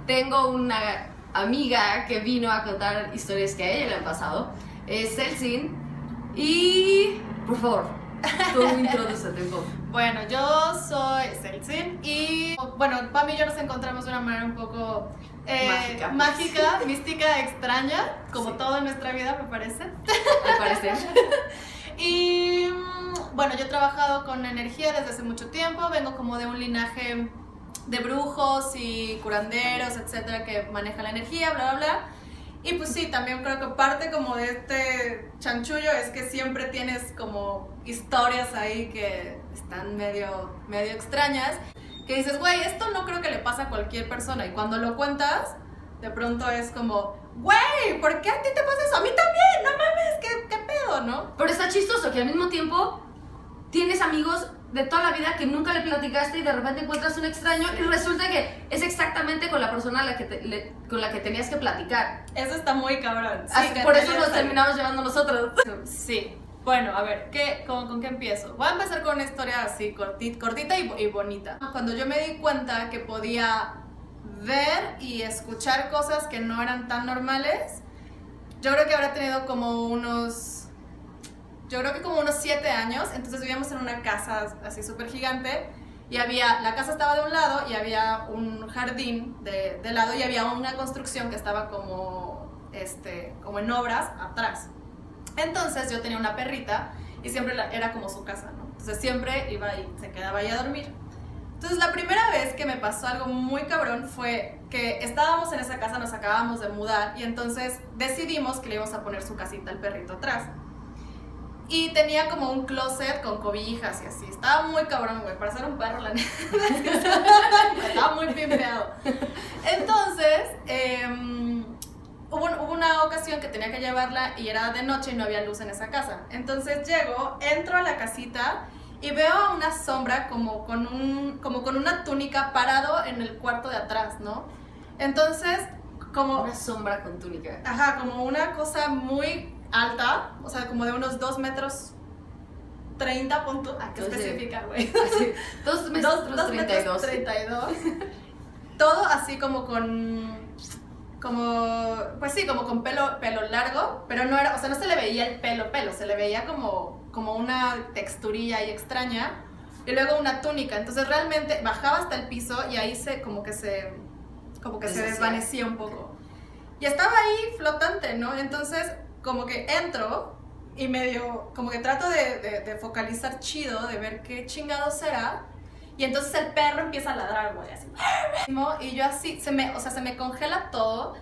tengo una amiga que vino a contar historias que a ella le han pasado. Es Celsin. Y, por favor, tú introdúcete un poco. Bueno, yo soy Celsin y, bueno, Pam y yo nos encontramos de una manera un poco mágica, mística, extraña, como sí. todo en nuestra vida, me parece. Me parece. Y, bueno, yo he trabajado con energía desde hace mucho tiempo, vengo como de un linaje de brujos y curanderos, etcétera, que manejan la energía, bla, bla, bla. Y pues sí, también creo que parte como de este chanchullo es que siempre tienes como historias ahí que están medio extrañas, que dices, güey, esto no creo que le pasa a cualquier persona, y cuando lo cuentas, de pronto es como, güey, ¿por qué a ti te pasa eso? A mí también, no mames, ¿qué pedo, no? Pero está chistoso que al mismo tiempo tienes amigos de toda la vida que nunca le platicaste y de repente encuentras un extraño y resulta que es exactamente con la persona con la que tenías que platicar. Eso está muy cabrón. Sí, Así, por eso nos terminamos llevando nosotros. Sí. Bueno, a ver, ¿con qué empiezo? Voy a empezar con una historia así cortita y bonita. Cuando yo me di cuenta que podía ver y escuchar cosas que no eran tan normales, yo creo que habrá tenido como unos 7 años. Entonces vivíamos en una casa así súper gigante y la casa estaba de un lado y había un jardín de lado y había una construcción que estaba como en obras atrás. Entonces yo tenía una perrita y siempre era como su casa, ¿no? Entonces siempre iba y se quedaba ahí a dormir. Entonces la primera vez que me pasó algo muy cabrón fue que estábamos en esa casa, nos acabábamos de mudar y entonces decidimos que le íbamos a poner su casita al perrito atrás. Y tenía como un closet con cobijas y así. Estaba muy cabrón, güey, para ser un perro, la neta. Estaba muy pimpeado. Entonces, hubo una ocasión que tenía que llevarla y era de noche y no había luz en esa casa. Entonces entro a la casita y veo a una sombra como con una túnica parado en el cuarto de atrás, ¿no? Entonces, como... Una sombra con túnica. Ajá, como una cosa muy alta, o sea, como de unos 2 metros 30 puntos. ¿Qué especifica, güey? 2 metros 32. 32. Todo así como pues sí, como con pelo largo, pero no era, o sea, no se le veía el pelo, se le veía como una texturilla ahí extraña, y luego una túnica. Entonces realmente bajaba hasta el piso y ahí como que se desvanecía un poco. Y estaba ahí flotante, ¿no? Entonces como que entro y medio, como que trato de focalizar chido, de ver qué chingados será, y entonces el perro empieza a ladrar, güey, así, y yo así, se me congela todo,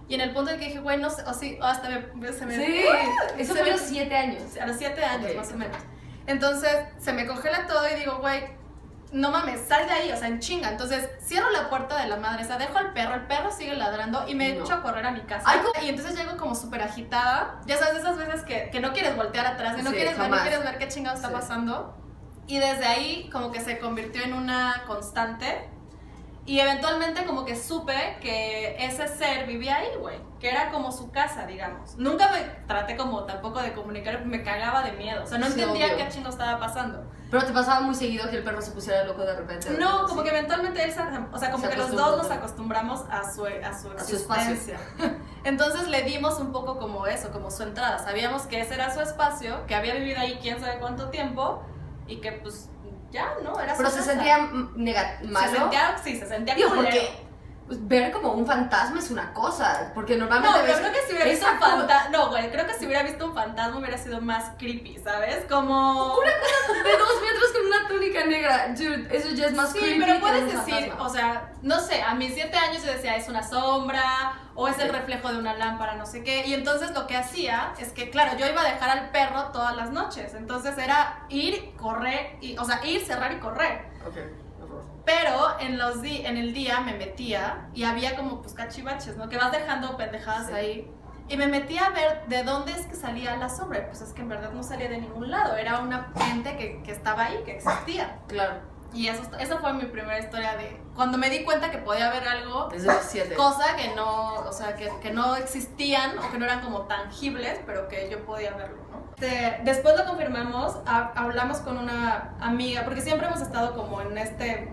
y en el punto en que dije, güey, no sé, se me... Sí, eso fue a los 7 años. A los 7 años, okay, más o menos. Entonces, se me congela todo y digo, güey, no mames, sal de ahí, o sea, en chinga. Entonces, cierro la puerta de la madre, o sea, dejo al perro, el perro sigue ladrando y me echo a correr a mi casa. Ay, y entonces llego como súper agitada, ya sabes, esas veces que no quieres voltear atrás, que no quieres ver qué chingado está pasando. Y desde ahí como que se convirtió en una constante. Y eventualmente como que supe que ese ser vivía ahí, güey, que era como su casa, digamos. Nunca me traté como tampoco de comunicar, me cagaba de miedo, o sea, no entendía qué chingo estaba pasando. Pero te pasaba muy seguido que el perro se pusiera loco de repente. No, como que eventualmente él, o sea, como que los dos nos acostumbramos a su existencia. Entonces le dimos un poco como eso, como su entrada. Sabíamos que ese era su espacio, que había vivido ahí quién sabe cuánto tiempo y que pues ya, ¿no? Era su Pero casa. se sentía malo. Se sentía Digo, culero. porque pues, ver como un fantasma es una cosa, porque normalmente No, pero creo que si hubiera visto un Exacto. fantasma, no, güey, creo que si hubiera visto un fantasma hubiera sido más creepy, ¿sabes? Como una cosa de 2 metros con una túnica negra, dude, eso ya es más creepy. Sí, pero que puedes un decir, fantasma. o sea, no sé, a mis 7 años yo decía, es una sombra, o es el reflejo de una lámpara, no sé qué, y entonces lo que hacía es que, claro, yo iba a dejar al perro todas las noches, entonces era ir, correr, o sea, ir, cerrar y correr. Okay. Pero en el día me metía y había como pues cachivaches, ¿no? Que vas dejando pendejadas ahí. Y me metía a ver de dónde es que salía la sombra. Pues es que en verdad no salía de ningún lado. Era una ente que estaba ahí, que existía. Claro. Y esa fue mi primera historia de cuando me di cuenta que podía haber algo. Desde los 7. Cosa que no, o sea, que no existían o que no eran como tangibles, pero que yo podía verlo, ¿no? Después lo confirmamos, hablamos con una amiga, porque siempre hemos estado como en este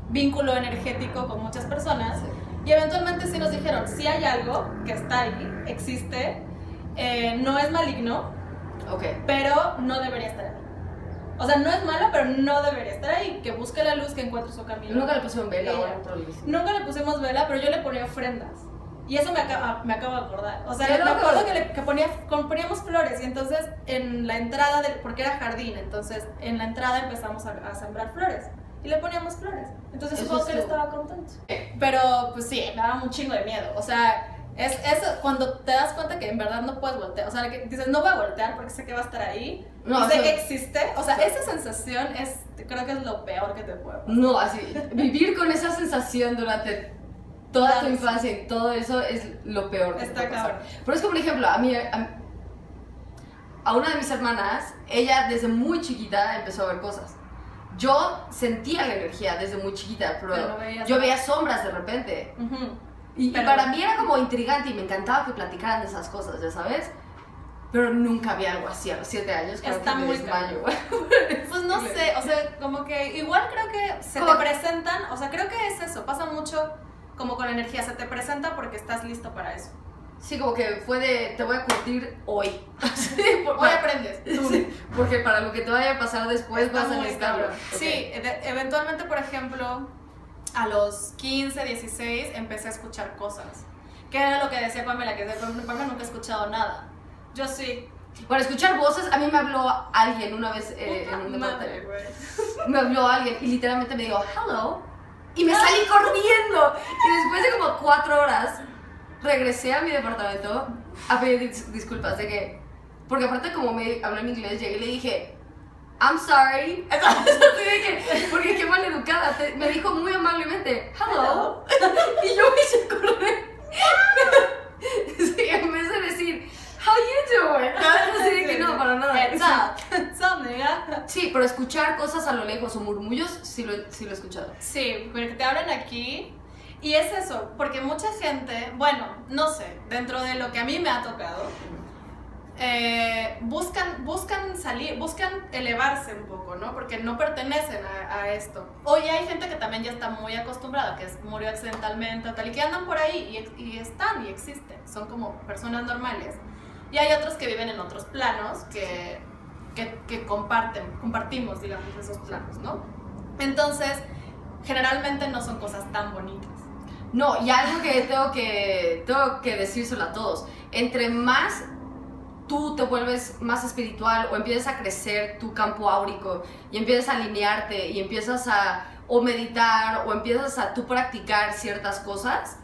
vínculo energético con muchas personas. Y eventualmente sí nos dijeron, sí hay algo que está ahí, existe, no es maligno, pero no debería estar ahí. O sea, no es malo, pero no debería estar ahí. Que busque la luz, que encuentre su camino. Nunca le pusieron vela o algo. Nunca le pusimos vela, pero yo le ponía ofrendas. Y eso me acabo de acordar. O sea, me acuerdo que poníamos flores. Y entonces en la entrada, porque era jardín, entonces en la entrada empezamos a sembrar flores. Y le poníamos flores. Entonces supongo que él estaba contento. Pero pues sí, me daba un chingo de miedo. O sea, es cuando te das cuenta que en verdad no puedes voltear. O sea, que dices, no voy a voltear porque sé que va a estar ahí. No, y sé que existe. O sea, esa sensación creo que es lo peor que te puede pasar. No, así, vivir con esa sensación durante toda tu infancia y todo eso es lo peor que te puede pasar. Pero es como, por ejemplo, a una de mis hermanas, ella desde muy chiquita empezó a ver cosas. Yo sentía la energía desde muy chiquita, pero no yo veía sombras de repente. Y para mí era como intrigante y me encantaba que platicaran de esas cosas, ya sabes. Pero nunca vi algo así a los 7 años. Está muy desmayo. Pues no sé, o sea, como que igual creo que se te presentan, o sea, creo que es eso, pasa mucho como con la energía, se te presenta porque estás listo para eso. Sí, como que fue de, te voy a curtir hoy. Hoy aprendes. Sí, porque para lo que te vaya a pasar después vas a necesitarlo. Sí, eventualmente, por ejemplo, a los 15, 16 empecé a escuchar cosas. Que era lo que decía Pamela, que Pamela nunca ha escuchado nada. Yo sí. Para escuchar voces, a mí me habló alguien una vez en un departamento. Me habló alguien y literalmente me dijo, hello. Y me salí corriendo. Y después de como 4 horas, regresé a mi departamento a pedir disculpas de que... Porque aparte como me habló en inglés, llegué y le dije, I'm sorry. Porque qué mal educada. Me dijo muy amablemente, hello. Y yo me hice correr. Sí, en vez de decir, how you doing? Así de que no, para nada. Sí, pero escuchar cosas a lo lejos o murmullos, sí lo he escuchado. Sí, porque te hablan aquí. Y es eso, porque mucha gente, bueno, no sé, dentro de lo que a mí me ha tocado, buscan salir, buscan elevarse un poco, ¿no? Porque no pertenecen a esto. Hoy hay gente que también ya está muy acostumbrada, que murió accidentalmente o tal, y que andan por ahí y están y existen, son como personas normales. Y hay otros que viven en otros planos que compartimos, digamos, esos planos, ¿no? Entonces, generalmente no son cosas tan bonitas. No, y algo que tengo que decírselo a todos, entre más tú te vuelves más espiritual o empiezas a crecer tu campo áurico y empiezas a alinearte y empiezas a o meditar o empiezas a tú practicar ciertas cosas,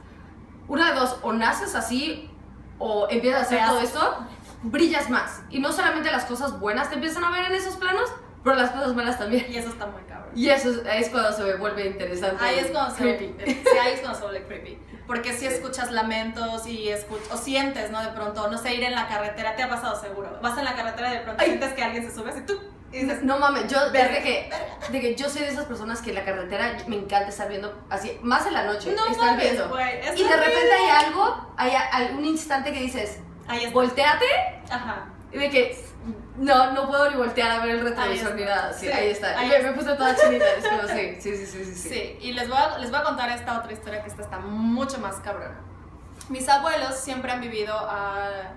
una de dos, o naces así o empiezas a hacer todo esto, brillas más. Y no solamente las cosas buenas te empiezan a ver en esos planos, pero las cosas malas también. Y eso está muy cabrón. Y eso es cuando se vuelve interesante. Ahí es cuando creepy. Ahí es cuando se vuelve creepy. Porque si escuchas lamentos o sientes, ¿no? De pronto, no sé, ir en la carretera, te ha pasado seguro. Vas en la carretera y de pronto sientes que alguien se sube así tú. Y dices, no mames, yo desde que yo soy de esas personas que en la carretera me encanta estar viendo así, más en la noche, estar viendo. Wey, y de repente hay algún instante que dices, volteate. Ajá. Y de que no puedo ni voltear a ver el retrovisor ni nada. Sí, ahí está. Me puse toda chinita. Es como, sí. Sí, y les voy a contar esta otra historia que esta está mucho más cabrona. Mis abuelos siempre han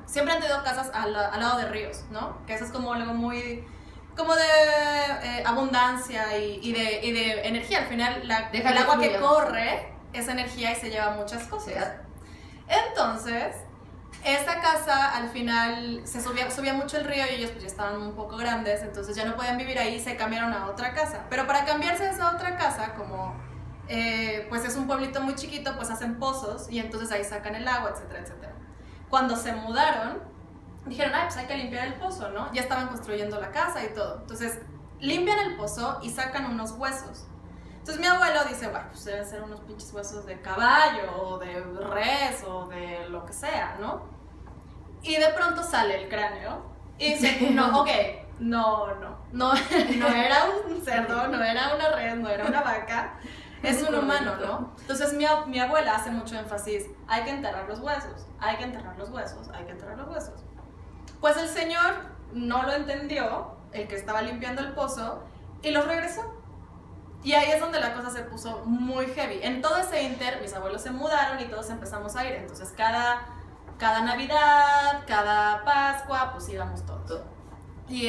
siempre han tenido casas al lado de ríos, ¿no? Que eso es como algo muy... como de abundancia y de energía. Al final, el agua que corre es energía y se lleva muchas cosas. Sí. Entonces... esta casa al final se subía mucho el río y ellos pues ya estaban un poco grandes, entonces ya no podían vivir ahí y se cambiaron a otra casa. Pero para cambiarse a esa otra casa, como pues es un pueblito muy chiquito, pues hacen pozos y entonces ahí sacan el agua, etcétera, etcétera. Cuando se mudaron, dijeron, pues hay que limpiar el pozo, ¿no? Ya estaban construyendo la casa y todo. Entonces limpian el pozo y sacan unos huesos. Entonces mi abuelo dice, bueno, pues deben ser unos pinches huesos de caballo o de res o de lo que sea, ¿no? Y de pronto sale el cráneo y dice, no era un cerdo, no era una res, no era una vaca, es un humano, ¿no? Entonces mi abuela hace mucho énfasis, hay que enterrar los huesos, hay que enterrar los huesos, hay que enterrar los huesos. Pues el señor no lo entendió, el que estaba limpiando el pozo, y los regresó. Y ahí es donde la cosa se puso muy heavy. En todo ese inter, mis abuelos se mudaron y todos empezamos a ir. Entonces cada Navidad, cada Pascua, pues íbamos todos. Y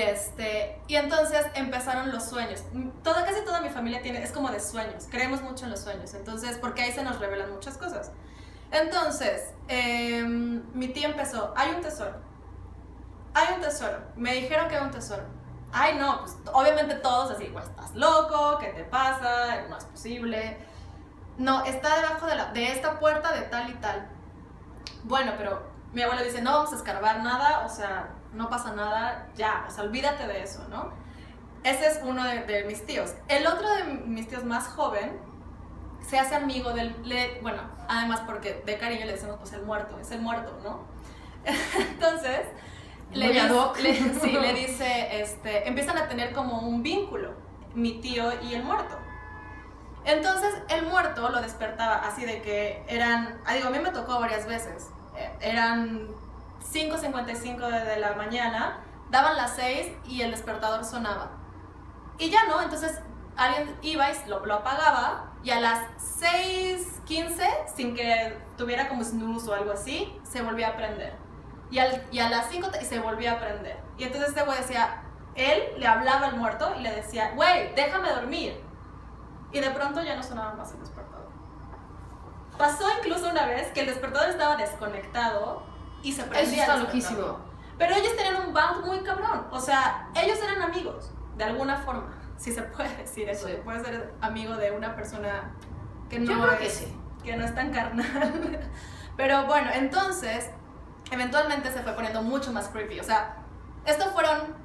entonces empezaron los sueños. Casi toda mi familia es como de sueños. Creemos mucho en los sueños. Entonces, porque ahí se nos revelan muchas cosas. Entonces, mi tía empezó, hay un tesoro. Me dijeron que hay un tesoro. Ay, no, pues obviamente todos así, pues estás loco, ¿qué te pasa? No es posible. No, está debajo de esta puerta de tal y tal. Bueno, pero mi abuelo dice, no vamos a escarbar nada, o sea, no pasa nada, ya, o sea, olvídate de eso, ¿no? Ese es uno de mis tíos. El otro de mis tíos más joven se hace amigo bueno, además porque de cariño le decimos, pues el muerto, es el muerto, ¿no? Entonces, le dice, empiezan a tener como un vínculo, mi tío y el muerto. Entonces, el muerto lo despertaba así de que a mí me tocó varias veces, eran 5:55 de la mañana, daban las 6 y el despertador sonaba. Y ya no, entonces alguien iba y lo apagaba y a las 6:15, sin que tuviera como snooze o algo así, se volvía a prender. Y a las 5 se volvía a prender. Y entonces este güey decía, él le hablaba al muerto y le decía, güey, déjame dormir. Y de pronto ya no sonaba más el despertador. Pasó incluso una vez que el despertador estaba desconectado y se prendía. Eso está loquísimo. Pero ellos tenían un bond muy cabrón. O sea, ellos eran amigos, de alguna forma. Si se puede decir eso, sí. Puedes ser amigo de una persona que no es tan carnal. Pero bueno, entonces, eventualmente se fue poniendo mucho más creepy. O sea, estos fueron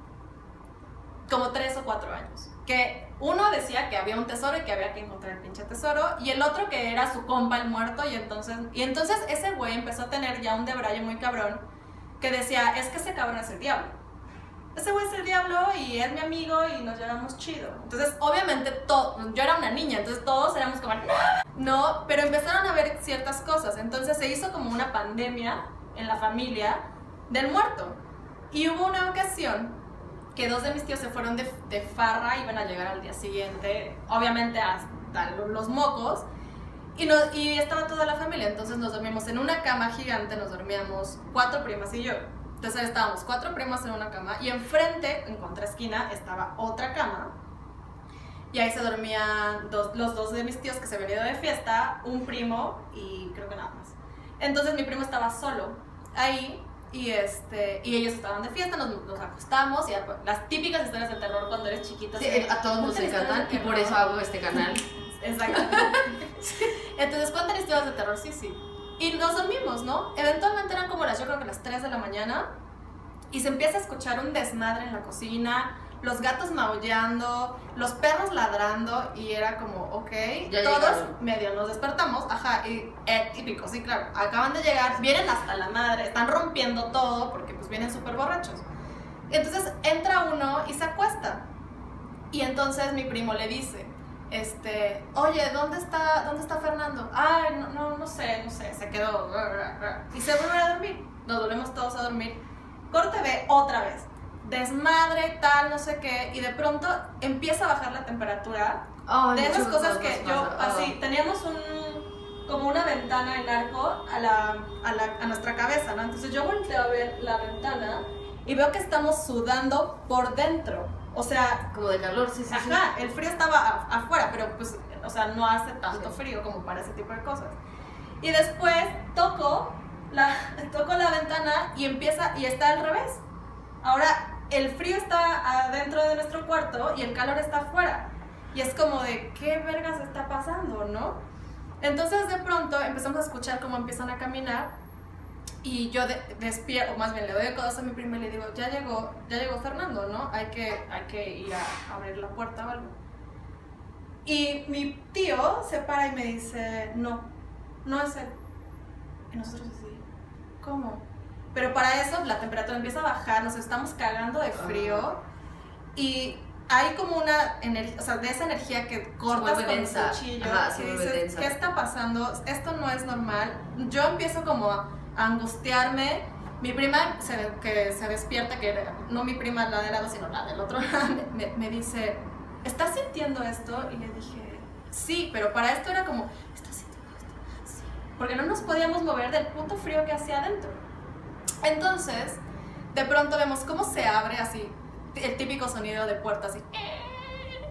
como 3 o 4 años. Que uno decía que había un tesoro y que había que encontrar el pinche tesoro, y el otro que era su compa el muerto, y entonces ese güey empezó a tener ya un debraye muy cabrón, que decía, es que ese cabrón es el diablo. Ese güey es el diablo y es mi amigo y nos llevamos chido. Entonces, obviamente, yo era una niña, entonces todos éramos como, no, pero empezaron a ver ciertas cosas. Entonces se hizo como una pandemia en la familia del muerto. Y hubo una ocasión que 2 de mis tíos se fueron de farra, iban a llegar al día siguiente, obviamente hasta los mocos, y estaba toda la familia. Entonces nos dormimos en una cama gigante, nos dormíamos 4 primas y yo. Entonces estábamos 4 primas en una cama y enfrente, en contraesquina, estaba otra cama. Y ahí se dormían los 2 de mis tíos que se habían ido de fiesta, un primo y creo que nada más. Entonces mi primo estaba solo ahí y ellos estaban de fiesta, nos acostamos y las típicas historias de terror cuando eres chiquita. Sí, a todos nos encantan y por eso hago este canal. Exactamente. Entonces cuentan historias de terror, sí. Y nos dormimos, ¿no? Eventualmente eran como yo creo que las 3 de la mañana y se empieza a escuchar un desmadre en la cocina, los gatos maullando, los perros ladrando y era como, ok, ya todos llegaron. Medio nos despertamos, ajá, y típico, sí, claro, acaban de llegar, vienen hasta la madre, están rompiendo todo porque pues vienen súper borrachos. Entonces entra uno y se acuesta y entonces mi primo le dice, oye, ¿dónde está Fernando? Ay, no sé, se quedó. Y se vuelve a dormir. Nos volvemos todos a dormir. Corte B, otra vez. Desmadre, tal, no sé qué. Y de pronto empieza a bajar la temperatura. De esas cosas que así, teníamos como una ventana en arco a nuestra cabeza, ¿no? Entonces yo volteo a ver la ventana y veo que estamos sudando por dentro. O sea, como de calor, sí. Ajá, el frío estaba afuera, pero pues, o sea, no hace tanto frío como para ese tipo de cosas. Y después toco la ventana y está al revés. Ahora, el frío está adentro de nuestro cuarto y el calor está afuera. Y es como de, ¿qué vergas está pasando, no? Entonces, de pronto, empezamos a escuchar cómo empiezan a caminar. Y yo despierto, o más bien le doy el codazo a mi prima y le digo, ya llegó Fernando, ¿no? Hay que ir a abrir la puerta o algo. Y mi tío se para y me dice, no es él. Y nosotros así, ¿cómo? Pero para eso la temperatura empieza a bajar, nos estamos cagando de frío y hay como una energía, o sea, de esa energía que cortas con un cuchillo. Ajá, y dices, ¿qué está pasando? Esto no es normal. Yo empiezo como a angustiarme. Mi prima que se despierta, que era, no mi prima la de lado, sino la del otro lado, me dice, ¿estás sintiendo esto? Y le dije, sí, pero para esto era como, ¿estás sintiendo esto? Sí. Porque no nos podíamos mover del puto frío que hacía adentro. Entonces, de pronto vemos cómo se abre así, el típico sonido de puerta así,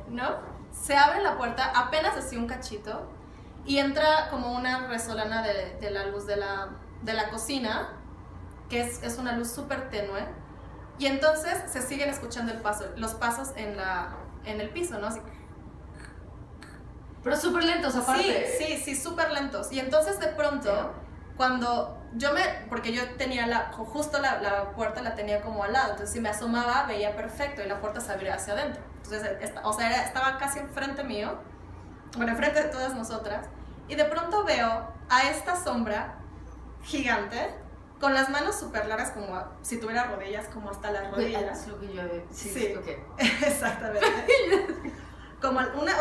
¿no? Se abre la puerta apenas así un cachito y entra como una resolana de la luz de la cocina, que es una luz súper tenue, y entonces se siguen escuchando los pasos en el piso, ¿no? Así. Pero súper lentos aparte. Sí, súper lentos. Y entonces de pronto, cuando porque yo tenía justo la puerta la tenía como al lado, entonces si me asomaba veía perfecto y la puerta se abría hacia adentro. Entonces, estaba casi enfrente mío, bueno, enfrente de todas nosotras, y de pronto veo a esta sombra gigante, con las manos súper largas, como si tuviera rodillas, como hasta las rodillas. Es lo que yo veo. Sí. Okay. Exactamente. Como una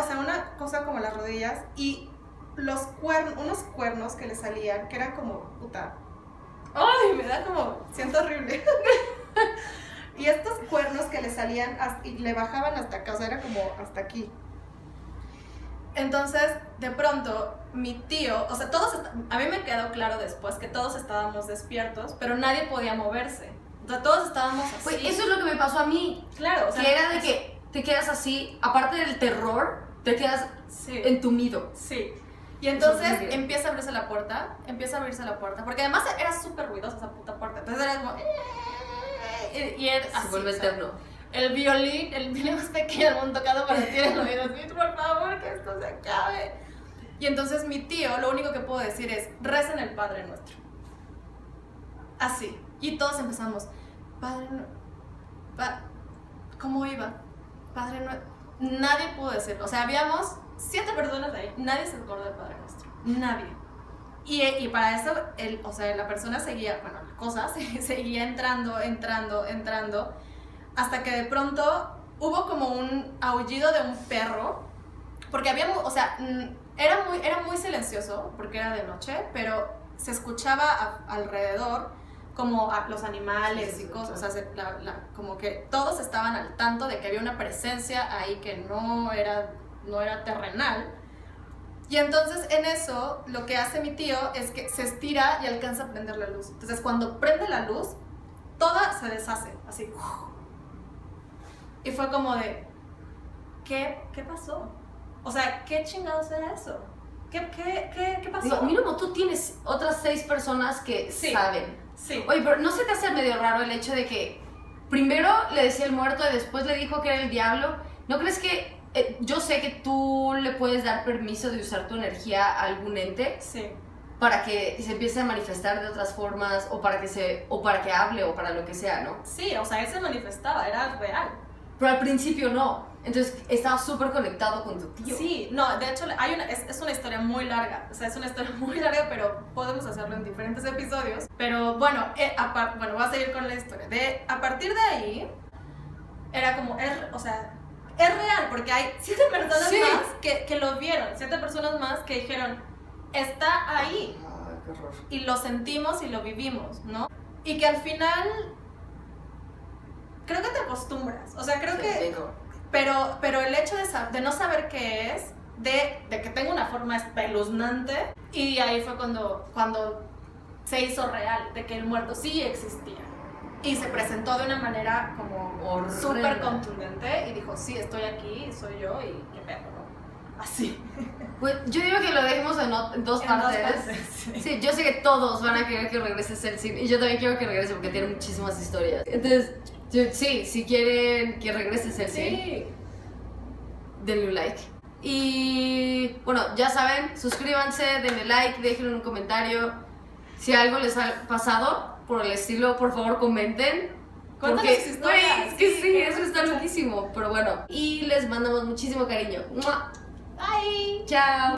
cosa como las rodillas, y unos cuernos que le salían, que eran como, puta, ¡ay! Me da como, siento horrible. Y estos cuernos que le salían y le bajaban hasta acá, o sea, era como hasta aquí. Entonces, de pronto, mi tío, o sea, a mí me quedó claro después que todos estábamos despiertos, pero nadie podía moverse. O sea, todos estábamos así. Pues eso es lo que me pasó a mí. Claro, o sea, que era de que te quedas así, aparte del terror, te quedas entumido. Sí. Y entonces empieza a abrirse la puerta, porque además era súper ruidosa esa puta puerta. Entonces era como... Y era así, se vuelve eterno. El violín más pequeño del mundo tocado para ti en el oído. Por favor, que esto se acabe. Y entonces mi tío, lo único que puedo decir es, recen el Padre Nuestro. Así. Y todos empezamos, Padre Nuestro. ¿Cómo iba? Padre Nuestro. Nadie pudo decirlo. O sea, habíamos 7 personas ahí. Nadie se acordó del Padre Nuestro. Nadie. Y para eso, la persona seguía, bueno, la cosa seguía entrando, hasta que de pronto hubo como un aullido de un perro, porque era muy silencioso, porque era de noche, pero se escuchaba alrededor como los animales y cosas, o sea, como que todos estaban al tanto de que había una presencia ahí que no era terrenal. Y entonces en eso lo que hace mi tío es que se estira y alcanza a prender la luz. Entonces cuando prende la luz, toda se deshace, así. Y fue como de, ¿qué pasó? O sea, ¿qué chingados era eso? ¿Qué pasó? Digo, mínimo tú tienes otras 6 personas que saben. Sí. Oye, pero ¿no se te hace medio raro el hecho de que primero le decía el muerto y después le dijo que era el diablo? ¿No crees que yo sé que tú le puedes dar permiso de usar tu energía a algún ente? Sí. Para que se empiece a manifestar de otras formas, o para que hable, o para lo que sea, ¿no? Sí, o sea, él se manifestaba, era real. Pero al principio no. Entonces estaba súper conectado con tu tío. Sí, no, de hecho es una historia muy larga. O sea, es una historia muy larga, pero podemos hacerlo en diferentes episodios. Pero bueno, voy a seguir con la historia. A partir de ahí, era como, es real, porque hay 7 personas más que lo vieron, 7 personas más que dijeron, está ahí. Ay, qué horror. Y lo sentimos y lo vivimos, ¿no? Y que al final, creo que te acostumbras. O sea, creo que... Digo. Pero el hecho de no saber qué es, de que tenga una forma espeluznante, y ahí fue cuando se hizo real, de que el muerto sí existía. Y se presentó de una manera como súper contundente y dijo, sí, estoy aquí, soy yo y qué pedo, ¿no? Así. Pues yo digo que lo dejemos en dos partes. Sí, yo sé que todos van a querer que regrese Celsin y yo también quiero que regrese porque tiene muchísimas historias. Entonces, sí, si quieren que regrese Celsin, denle un like. Y bueno, ya saben, suscríbanse, denle like, déjenle un comentario. Si algo les ha pasado por el estilo, por favor comenten. Cuéntanos sus historias. Es que sí, eso está loquísimo. Pero bueno, y les mandamos muchísimo cariño. ¡Mua! Bye. Chao.